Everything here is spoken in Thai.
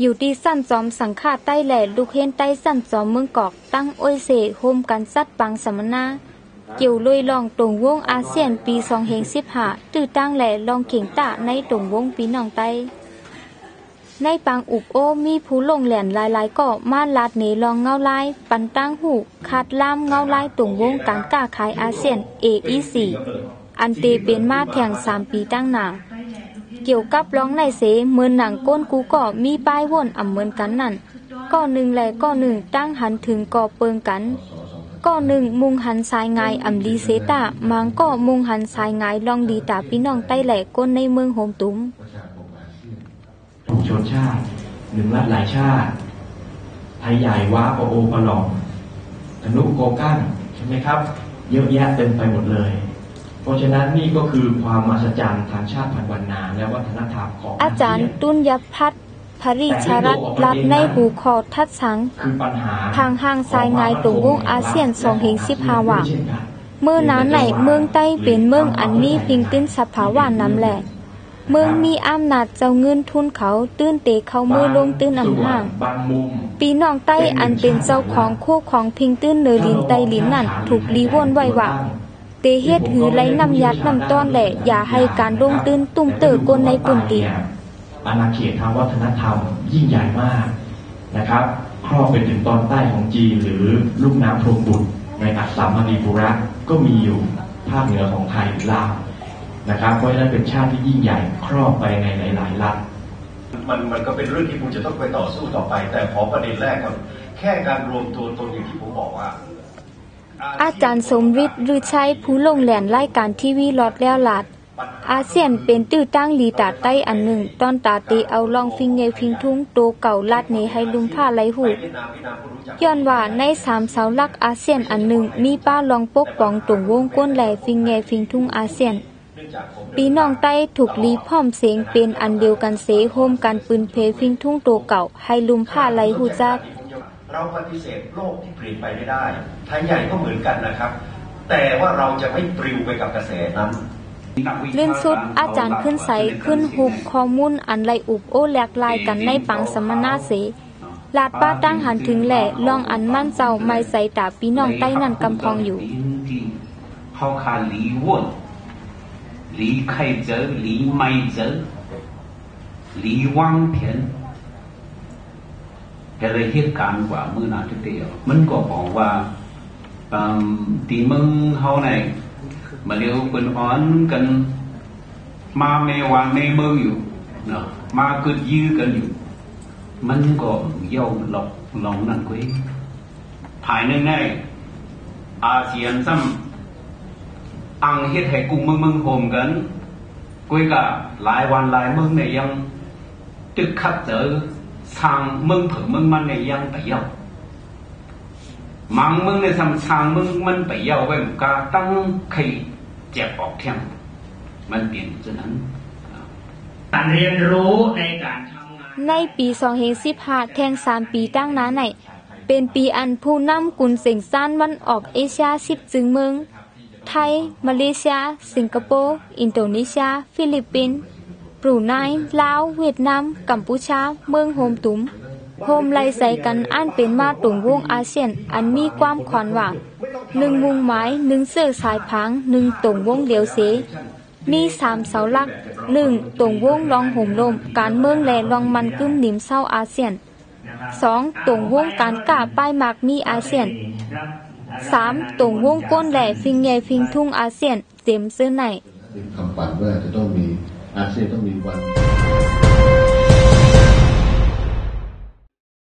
อยู่ที่สั้นจอมสังฆาใต้แหล่ลูกเฮนใต้สั้นจอมเมืองกอกตั้งอ้อยเสโฮมกันซัดปังสัมมนาเกี่ยวลุยลองตรงวงอาเซียนปี2015ตื้อตั้งแหล่ลองเข่งตะในตรงวงปีน้องใต้ในปังอุบโอมีผู้ลงแหลนหลายๆก็มาลาดเนลองเงาลายปันตั้งหูขาดล่ามเงาลายตรงวงการก้าขายอาเซียน AEC อันเตเป็นมาแทง3 ปีตั้งหนาเกี่ยวกับร้องในเสเมือนหนังก้นกูก็มีป้ายว่นอ่ำเหมือนกันนั่นก็หนึ่งแหล่ก็หนึ่งตั้งหันถึงก่อเปิงกันก็หนึ่งมุงหันสายงายอ่ำลีเซตามังก็มุงหันสายงายลองดีตาพี่น้องใต้แหล่ก้นในเมืองโฮมตุ้มทุกชนชาติหนึ่งรัฐหลายชาติไทยใหญ่ว้าปะโอปะหลองธนุโกกั้งใช่ไหมครับเยอะแยะเต็มไปหมดเลยเพราะฉะนั้นนี่ก็คือความมหัศจรรย์ทางชาติพันธุ์วรรณาและวัฒนธรรมของอาจารย์ตุลยพัฒน์ภริชรัตน์รับในหูคอทัดสังทางห้างสายงายตรงวงอาเซียน2015ว่าเมื่อนั้นในเมืองใต้เป็นเมืองอันมีพิงตื้นสภาวะน้ำแหลเมืองมีอำนาจเจ้าเงินทุนเขาตื้นเตะเขามือลงตื้นอำห่างปีน้องใต้อันเป็นเจ้าของคู่ของพิงตื้นเนลินไตลินนั่นถูกลีว่นไว้ว่าเตเฮ็ดหือไหลน้ำยัดน้ำต้อนแหละอย่าให้การลงตื้นตุ้มเตอก้นในปุ่นตีอาณาเขตทางวัฒนธรรมยิ่งใหญ่มากนะครับครอบไปถึงตอนใต้ของจีนหรือลุ่มน้ำพรหมบุตรในอัสสัมมณีปุระก็มีอยู่ภาคเหนือของไทยหรือลาวนะครับเพราะฉะนั้นเป็นชาติที่ยิ่งใหญ่ครอบไปในหลายรัฐมันก็เป็นเรื่องที่ผมจะต้องไปต่อสู้ต่อไปแต่ขอประเด็นแรกก่อนแค่การรวมตัวตนอย่างที่ผมบอกว่าอาจารย์สมฤทธิ์หรือชัยผู้ลงแหลนรายการทีวีลอดแล้วลาดอาเซียนเป็นตื้อตั้งลีตาใต้อันหนึ่งตอนตาเตเอาลองฟิงเงฟิงทุ่งโตเก่าลาดเนให้ลุมผ้าไหลหูย้อนว่าใน3เสาหลักอาเซียนอันหนึ่งมีป้าลองปกป้องตรงวงก้นแหลฟิงเงฟิงทุ่งอาเซียนปีน้องใต้ถูกลีพร้อมเสียงเป็นอันเดียวกันเสโฮมกันปืนเพฟิงทุ่งโตเก่าให้ลุมผ้าไหลหูจักเราปฏิเสธโลกที่เปลี่ยนไปไม่ได้ไทยใหญ่ก็เหมือนกันนะครับแต่ว่าเราจะไม่ปลิวไปกับกระแสนั้นเลื่อนสุดอาจารย์ขึ้นใสขึ้นหุบข้อมูลอันไรอุบโอแหลกลายกันในปังสัมมนาเสลาดป้าตั้งหันถึงแหล่ลองอันมั่นเจ้าไม่ใส่ตาปีน้องใต้นั่นกำพองอยู่เขาขาหลีว่นหลีไข่เจอหลีไม่เจอหลีวางเพียนแต่เลยเหตุการณ์กว่ามือหนาทีเดียวมันก็บอกว่าตีมึงเขาไหนมาเลี้ยวเป็นอ้อนกันมาเมวานเมเมืองอยู่เนาะมาเกิดยื้อกันอยู่มันก็เย่าหลอกหลงนั่นกุ้ยภายในอาเซียนซ้ำอังเฮ็ดให้กุ้งเมืองโฮมกันกุ้ยก็หลายวันหลายเมืองในยังตึกขัดเจอทางเมืองเผือเมืองมันในยังไปเย่ามังเมืองในทำทางเมืองมันไปเย่าไว้มันก็ตั้งใครเจ็บออกเที่ยงมันเปลี่ยนฉะนั้นการเรียนรู้ในการทำงานในปี2015แทง3 ปีตั้งนั้นไหนเป็นปีอันผู้นำกุนเสียงซ่านวันออกเอเชีย10จึงเมืองไทยมาเลเซียสิงคโปร์อินโดนีเซียฟิลิปปินส์บรูไนลาวเวียดนามกัมพูชาเมืองโฮมตุ้มโฮมไล่ใส่กันอันเป็นมาตรงวงอาเซียนอันมีความขวัญหวัง1มุงไม้1เสื้อสายพัง1ตรงวงเดียวเสมี3เสาหลัก1ตรงวงรองห่มลมการเมืองแลรองมันกึ้มหนิมเศร้าอาเซียน2ตรงวงการกล้าป้ายมากมีอาเซียน3ตรงวงก้นแหล่ฟิงใหญ่ฟิงทุ่งอาเซียนเต็มซื้อไหนคำปั่นว่าจะต้องมีอาเซียนต้องมีวัน